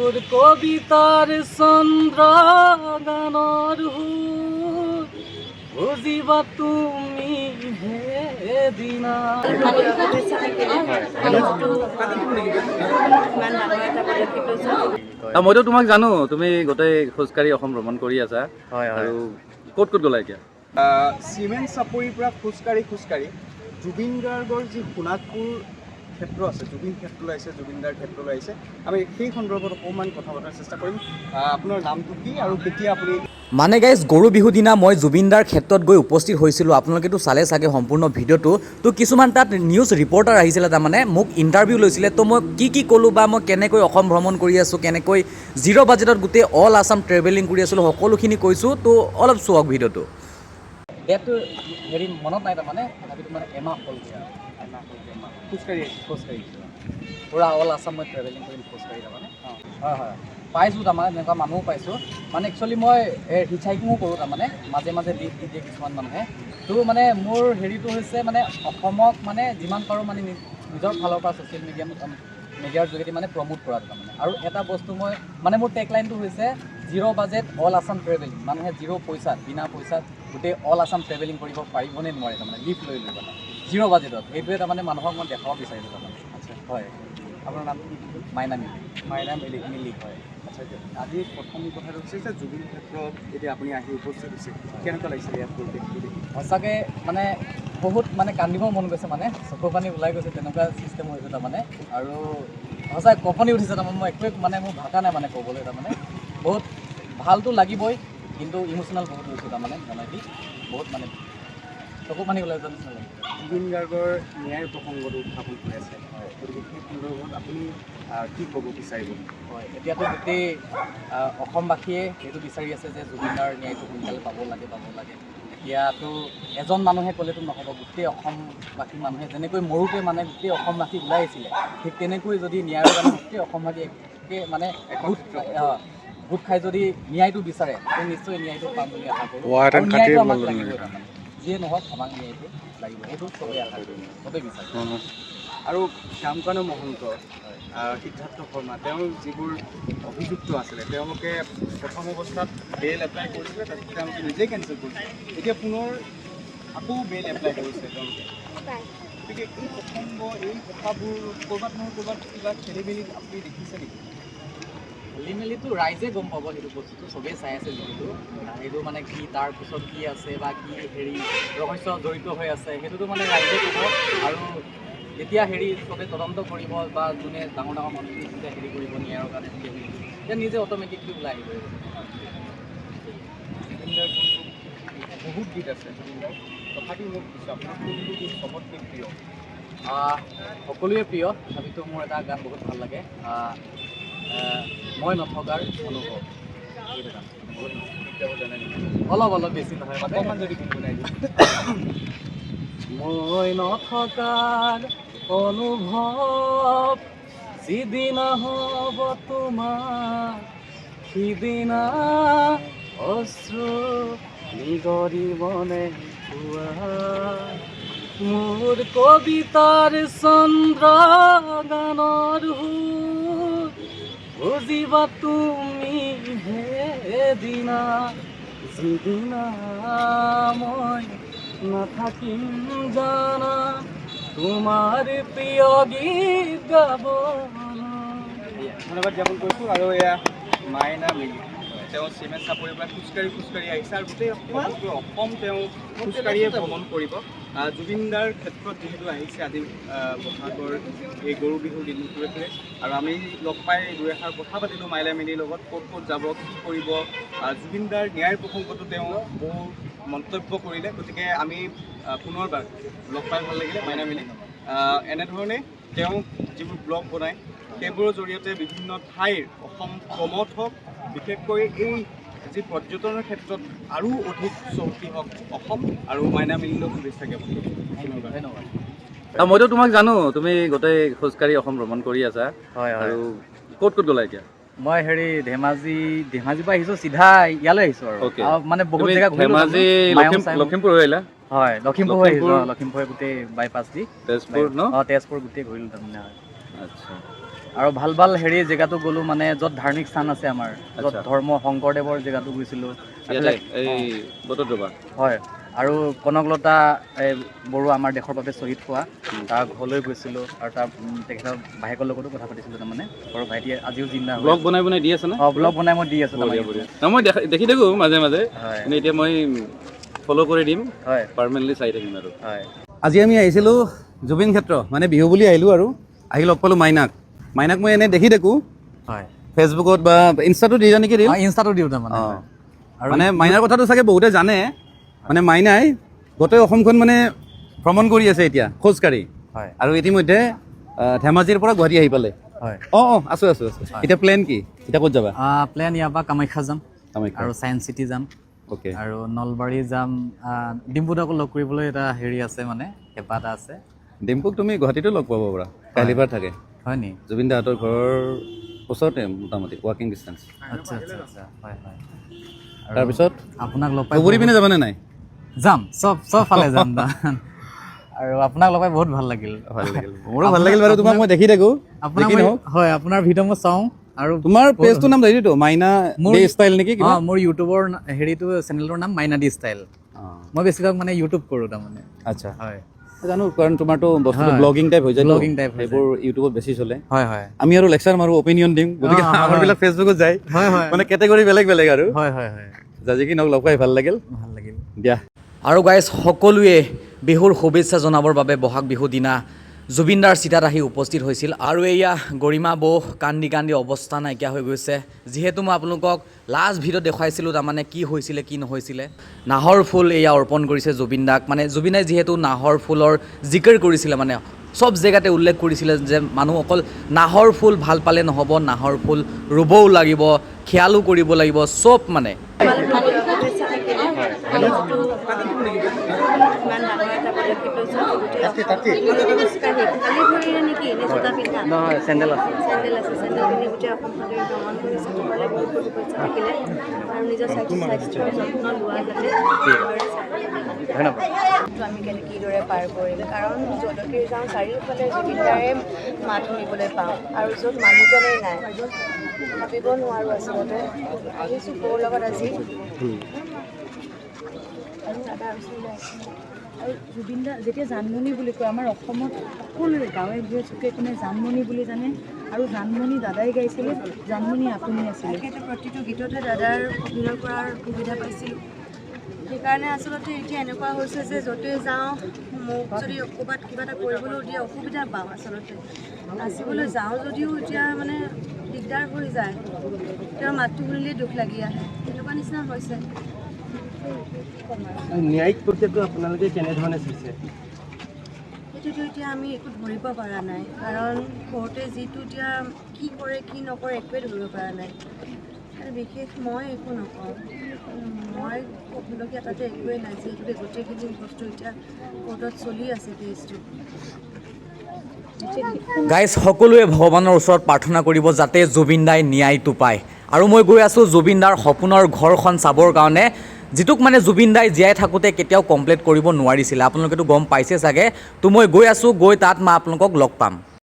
মোৰ কবিতাৰ চন্দ্ৰ গানৰ সুৰ বুজিবা তুমি হেদিনা। মইতো তোমাক জানো, তুমি গোটেই খোজকাঢ়ি অসম ভ্ৰমণ কৰি আছা। আৰু ক'ত ক'ত গ'লা এতিয়া? চিমেণ্ট চাপৰিৰ পৰা খোজকাঢ়ি জুবিন গাৰ্গৰ যি সোণাতপুৰ ক্ষেত্ৰ আছে, জুবিন ক্ষেত্ৰলৈ আহিছে, জুবিনদাৰ ক্ষেত্ৰলৈ আহিছে। আমি সেই সন্দৰ্ভত অকণমান কথা পতাৰ চেষ্টা কৰিম। আপোনাৰ নামটো কি আৰু কেতিয়া আপুনি? মানে গাইজ, গৰু বিহু দিনা মই জুবিনদাৰ ক্ষেত্ৰত গৈ উপস্থিত হৈছিলোঁ। আপোনালোকেতো চালে চাগে সম্পূৰ্ণ ভিডিঅ'টো। তো কিছুমান তাত নিউজ ৰিপৰ্টাৰ আহিছিলে, তাৰমানে মোক ইণ্টাৰভিউ লৈছিলে। তো মই কি ক'লোঁ বা মই কেনেকৈ অসম ভ্ৰমণ কৰি আছোঁ, কেনেকৈ জিৰ' বাজেটত গোটেই অল আছাম ট্ৰেভেলিং কৰি আছিলোঁ, সকলোখিনি কৈছোঁ। তো অলপ চাওক ভিডিঅ'টো। ডেটটো হেৰি মনত নাই, তাৰমানে তথাপিতো মানে এমাহ হ'লগৈ আৰু খোজকাঢ়ি পূৰা অল আছাম মই ট্ৰেভেলিং কৰিম খোজকাঢ়ি, তাৰমানে। হয় পাইছোঁ, তাৰমানে এনেকুৱা মানুহো পাইছোঁ। মানে একচুৱেলি মই হিচাইকিঙো কৰোঁ, তাৰমানে মাজে মাজে দি দিয়ে কিছুমান মানুহে। তো মানে মোৰ হেৰিটো হৈছে মানে অসমক মানে যিমান পাৰোঁ মানে নিজৰ ফালৰ পৰা ছ'চিয়েল মিডিয়াৰ যোগেদি মানে প্ৰমোট কৰাটো, তাৰমানে। আৰু এটা বস্তু মই মানে মোৰ টেগলাইনটো হৈছে zero' budget all Assam travelling. মানুহে জিৰ' পইচাত, বিনা পইচাত গোটেই অল আছাম ট্ৰেভেলিং কৰিব পাৰিবনে নোৱাৰে, তাৰমানে লিফ্ট লৈ মানে জিৰ' বাজেটত। সেইটোৱে তাৰমানে মানুহক মই দেখাব বিচাৰিছোঁ, তাৰমানে। আচ্ছা, হয়। আপোনাৰ নাম কি? মাইনা মিলি হয়। আচ্ছা, আজি প্ৰথম কথাটো হৈছে যে জুবিন ক্ষেত্ৰত এতিয়া আপুনি আহি উপস্থিত হৈছে, কেনেকুৱা লাগিছে ইয়াত পৰিৱেশটো দেখি? সঁচাকৈ মানে বহুত মানে কান্দিব মন গৈছে, মানে চকু পানী ওলাই গৈছে, তেনেকুৱা চিষ্টেম হৈছে, তাৰমানে। আৰু সঁচাই কঁপনি উঠিছে, তাৰমানে মই একোৱে মানে মোৰ ভাষা নাই মানে ক'বলৈ, তাৰমানে। বহুত ভালটো লাগিবই, কিন্তু ইম'চনেল বহুত হৈছোঁ, তাৰমানে মনেদি বহুত মানে চকু পানী ওলাই যোৱা নিচিনা লাগিছে। জুবিন গাৰ্গৰ ন্যায়ৰ প্ৰসংগটো উত্থাপন হৈ আছে, গতিকে সেই সন্দৰ্ভত আপুনি কি ক'ব বিচাৰিব? হয়, এতিয়াতো গোটেই অসমবাসীয়ে এইটো বিচাৰি আছে যে জুবিনদাৰ ন্যায়টো সোনকালে পাব লাগে। এতিয়াতো এজন মানুহে ক'লেতো নহ'ব, গোটেই অসমবাসী মানুহে যেনেকৈ মৰোতে মানে গোটেই অসমবাসী ওলাই আহিছিলে, ঠিক তেনেকৈ যদি ন্যায়ৰ কাৰণে গোটেই অসমবাসী মানে গোট খাই যদি ন্যায়টো বিচাৰে, তেতিয়া নিশ্চয় ন্যায়টো পাম বুলি আশা কৰোঁ। আৰু ন্যায়টো আমাক লাগিবই, তাৰমানে যিয়ে নহওক আমাক ন্যায়টো লাগিব, সেইটো চবেই আশা কৰোঁ, চবেই বিচাৰে। আৰু শ্যামকানু মহন্ত, সিদ্ধাৰ্থ শৰ্মা, তেওঁৰ যিবোৰ অভিযুক্ত আছিলে, তেওঁলোকে প্ৰথম অৱস্থাত বেইল এপ্লাই কৰিছিলে, তাৰপিছত তেওঁলোকে নিজেই কেঞ্চেল কৰিছিলে, এতিয়া পুনৰ আকৌ বেইল এপ্লাই কৰিছে তেওঁলোকে। গতিকে এই প্ৰসংগ, এই কথাবোৰ ক'ৰবাত নহয় ক'ৰবাত কিবা খেলি মেলি আপুনি দেখিছে নেকি? খেলি মেলিটো ৰাইজে গম পাব, সেইটো বস্তুটো চবেই চাই আছে যিহেতু। সেইটো মানে কি তাৰপিছত কি আছে বা কি হেৰি ৰহস্য জড়িত হৈ আছে, সেইটোতো মানে ৰাইজে ক'ব। আৰু যেতিয়া চবে তদন্ত কৰিব বা যোনে ডাঙৰ মানুহখিনি যেতিয়া হেৰি কৰিব ন্যায়ৰ কাৰণে তেতিয়া নিজে অট'মেটিকলি ওলাই আহিব। জুবিনদাৰ বহুত গীত আছে, জুবিনদাৰ তথাপি মোক দিছোঁ আপোনাৰ কোনটো গীত চবতকৈ প্ৰিয়? সকলোৱে প্ৰিয়, তথাপিতো মোৰ এটা গান বহুত ভাল লাগে, মই নথকাৰ অনুভৱ। এইটো গান অলপ বেছি নহয়, অকণমান যদি গুণগুণাই দিওঁ। মই নথকাৰ অনুভৱ যিদিনা হ'ব তোমাৰ, সিদিনা অশ্ৰু নিগৰিবনে পুৱা। মোৰ কবিতাৰ চন্দ্ৰ গানৰ সুৰ বুজিবা তুমি হেদিনা, যিদিনা মই নাথাকিম জানা, তোমাৰ প্ৰিয় গীত গাবলৈ। ধন্যবাদ জ্ঞাপন কৰিছোঁ। আৰু এয়া মাইনা মিলি, তেওঁ চিমেণ্ট চাপৰিৰ পৰা খোজকাঢ়ি আহিছে আৰু গোটেই সমগ্ৰ অসম তেওঁ খোজকাঢ়িয়ে ভ্ৰমণ কৰিব। জুবিনদাৰ ক্ষেত্ৰত যিহেতু আহিছে আজি বহাগৰ এই গৰু বিহুৰ দিনটোৱে, আৰু আমি লগ পাই দুই এষাৰ কথা পাতিলোঁ মাইনা মিলিৰ লগত, ক'ত যাব, কি কৰিব। জুবিনদাৰ ন্যায়ৰ প্ৰসংগটো তেওঁ বহু মন্তব্য কৰিলে, গতিকে আমি পুনৰবাৰ লগ পাই ভাল লাগিলে মাইনা মিলি। এনেধৰণে তেওঁ যিবোৰ ব্লগ বনায়, সেইবোৰৰ জৰিয়তে বিভিন্ন ঠাইৰ অসম প্ৰমোট হওক, বিশেষকৈ এই যি পৰ্যটনৰ ক্ষেত্ৰত আৰু অধিক চহকী হওক অসম, আৰু মাইনা মিলিলৈ শুভেচ্ছা জ্ঞাপন কৰিছোঁ। ধন্যবাদ। মইতো তোমাক জানো, তুমি গোটেই খোজকাঢ়ি অসম ভ্ৰমণ কৰি আছা। হয়। আৰু ক'ত গ'লা এতিয়া? মই ধেমাজিৰ পৰা আহিছোঁ, চিধা ইয়ালৈ আহিছোঁ আৰু মানে বহুত জেগা ঘূৰিলোঁ। ধেমাজি লখিমপুৰ হৈ আহিলা? হয়, লখিমপুৰ আহিছোঁ, লখিমপুৰ গোটেই বাইপাছ দি তেজপুৰ ন? তেজপুৰ গোটেই ঘূৰিলোঁ তাৰমানে। আচ্ছা, আৰু ভাল ভাল হেৰি জেগাতো গ'লো মানে য'ত ধাৰ্মিক স্থান আছে আমাৰ য'ত আচ্ছা। ধৰ্ম শংকৰদেৱৰ জেগাতো গৈছিলোঁ ইয়াতে এই বটদ্ৰৱা হয় আৰু কনকলতা বৰুৱা আমাৰ দেশৰ বাবে শ্বহীদ হোৱা তাৰ ঘৰলৈ গৈছিলোঁ আৰু তাৰ তেখেতৰ ভায়েকৰ লগতো কথা পাতিছিলোঁ তাৰমানে সৰু ভাইটিয়ে আজিও জিন্দা হৈ ব্লগ বনাই দি আছে না ব্লগ বনাই মই দি আছোঁ বঢ়িয়া তাৰমানে বঢ়িয়া মই দেখি থাকোঁ মাজে মাজে হয় কিন্তু এতিয়া মই ফ'ল' কৰি দিম হয় পাৰ্মানেণ্টলি চাই থাকিম আৰু হয় আজি আমি আহিছিলোঁ জুবিন ক্ষেত্ৰ মানে বিহু বুলি আহিলোঁ আৰু আহি লগ পালোঁ মাইনাক মই এনেই দেখি থাকোঁ হয় ফেচবুকত বা ইনষ্টাটো দিয়া নেকি ৰিল ইনষ্টাটো দিওঁ তাৰমানে অঁ মানে মাইনাৰ কথাটো চাগে বহুতে জানে মানে মাইনাই গোটেই অসমখন মানে ভ্ৰমণ কৰি আছে এতিয়া খোজকাঢ়ি হয় আৰু ইতিমধ্যে ধেমাজিৰ পৰা গুৱাহাটী আহি পালে হয় অঁ আছোঁ এতিয়া প্লেন কি এতিয়া ক'ত যাবা প্লেন ইয়াৰ পৰা কামাখ্যা যাম কামাখ্যা আৰু ছায়েন্স চিটি যাম অ'কে আৰু নলবাৰী যাম ডিম্পুদাকো লগ কৰিবলৈ এটা হেৰি আছে মানে হেঁপাহ এটা আছে ডিম্পুক তুমি গুৱাহাটীতো লগ পাব পাৰা কাইলৈ পৰা থাকে হয় নি জুবিন দাহঁতৰ ঘৰৰ ওচৰতে মোটামুটি ৱাকিং ডিষ্টেঞ্চ আচ্ছা আচ্ছা আচ্ছা হয় হয় আৰু তাৰপিছত আপোনাক লগ পাই ধুবুৰী পিনে যাবানে নাই যাম চব ফালে যাম আৰু আপোনাক লগ পাই বহুত ভাল লাগিল মোৰো ভাল লাগিল বাৰু তোমাক মই দেখি থাকোঁ আপোনাক হয় আপোনাৰ ভিডিঅ' মই চাওঁ আৰু তোমাৰ পেজটোৰ নাম হেৰিটো মাইনা ডে ষ্টাইল নেকি কিবা মোৰ ইউটিউবৰ হেৰিটো চেনেলটোৰ নাম মাইনা ডি ষ্টাইল মই বেছিভাগ মানে ইউটিউব কৰোঁ তাৰমানে আচ্ছা হয় জানো কাৰণ তোমাৰতো বস্তুটো হয়। ব্লগিং টাইপ হৈ যায় Blogging type হৈ যায়। সেইবোৰ ইউটিউবত বেছি চলে হয় হয় আমি আৰু লেকচাৰ মাৰো অপিনিয়ন দিম গতিকে আমাৰবিলাক ফেচবুকত যায় হয় হয় মানে কেটেগৰী বেলেগ আৰু হয় হয় হয় যাজি কি লগ পাই ভাল লাগিল দিয়া আৰু গাইজ সকলোৱে বিহুৰ শুভেচ্ছা জনাবৰ বাবে বহাগ বিহু দিনা জুবিনদাৰ চিতাত আহি উপস্থিত হৈছিল আৰু এয়া গৰিমা বৌ কান্দি অৱস্থা নাইকিয়া হৈ গৈছে যিহেতু মই আপোনালোকক লাষ্ট ভিডিঅ'ত দেখুৱাইছিলোঁ তাৰমানে কি হৈছিলে কি নহৈছিলে নাহৰ ফুল এয়া অৰ্পণ কৰিছে জুবিনদাক মানে জুবিনাই যিহেতু নাহৰ ফুলৰ জিকিৰ কৰিছিলে মানে চব জেগাতে উল্লেখ কৰিছিলে যে মানুহ অকল নাহৰ ফুল ভাল পালে নহ'ব নাহৰ ফুল ৰুবও লাগিব খিয়ালো কৰিব লাগিব চব মানে নহয় চেণ্ডেল আছে ধন্যবাদ আমি কিদৰে পাৰ কৰিম কাৰণ য'লৈকে যাওঁ চাৰিওফালে জুবিনদাৰে মাত শুনিবলৈ পাওঁ আৰু য'ত মানুহজনেই নাই ভাবিব নোৱাৰোঁ আচলতে আহিছোঁ বৌৰ লগত আজি আৰু দাদা ওচৰলৈ আহিছোঁ আৰু জুবিনদা যেতিয়া জানমণি বুলি কয় আমাৰ অসমত সকলোৰে গাঁৱে ভূঞে চুকে কোনে জানমণি বুলি জানে আৰু জানমণি দাদাই গাইছিলে জানমণি আপুনি আছিলে সেইটো প্ৰতিটো গীততে দাদাৰ অভিনয় কৰাৰ সুবিধা পাইছিলোঁ সেইকাৰণে আচলতে এতিয়া এনেকুৱা হৈছে যে য'তেই যাওঁ মোক যদি ক'ৰবাত কিবা এটা কৰিবলৈও দিয়ে অসুবিধা পাওঁ আচলতে নাচিবলৈ যাওঁ যদিও এতিয়া মানে দিগদাৰ হৈ যায় তেওঁৰ মাতটো শুনিলেই দুখ লাগি আহে তেনেকুৱা নিচিনা হৈছে ন্যায়িক প্ৰক্ৰিয়াটো আপোনালোকে কেনেধৰণে চাইছে সেইটোতো এতিয়া আমি একো ধৰিব পৰা নাই কাৰণ ঘৰতে যিটো এতিয়া কি কৰে কি নকৰে একোৱে ধৰিব পৰা নাই আৰু বিশেষ মই একো নকওঁ মই ক'বলগীয়া তাতে একোৱেই নাই যিহেতুকে গোটেইখিনি বস্তু এতিয়া কোৰ্টত চলি আছে কেছটো গাইজ সকলোৱে ভগৱানৰ ওচৰত প্ৰাৰ্থনা কৰিব যাতে জুবিনদাই ন্যায়টো পায় আৰু মই গৈ আছোঁ জুবিনদাৰ সপোনৰ ঘৰখন চাবৰ কাৰণে যিটোক মানে জুবিনদাই জীয়াই থাকোঁতে কেতিয়াও কমপ্লিট কৰিব নোৱাৰিছিলে আপোনালোকেতো গম পাইছে চাগে তো মই গৈ আছোঁ গৈ তাত মই আপোনালোকক লগ পাম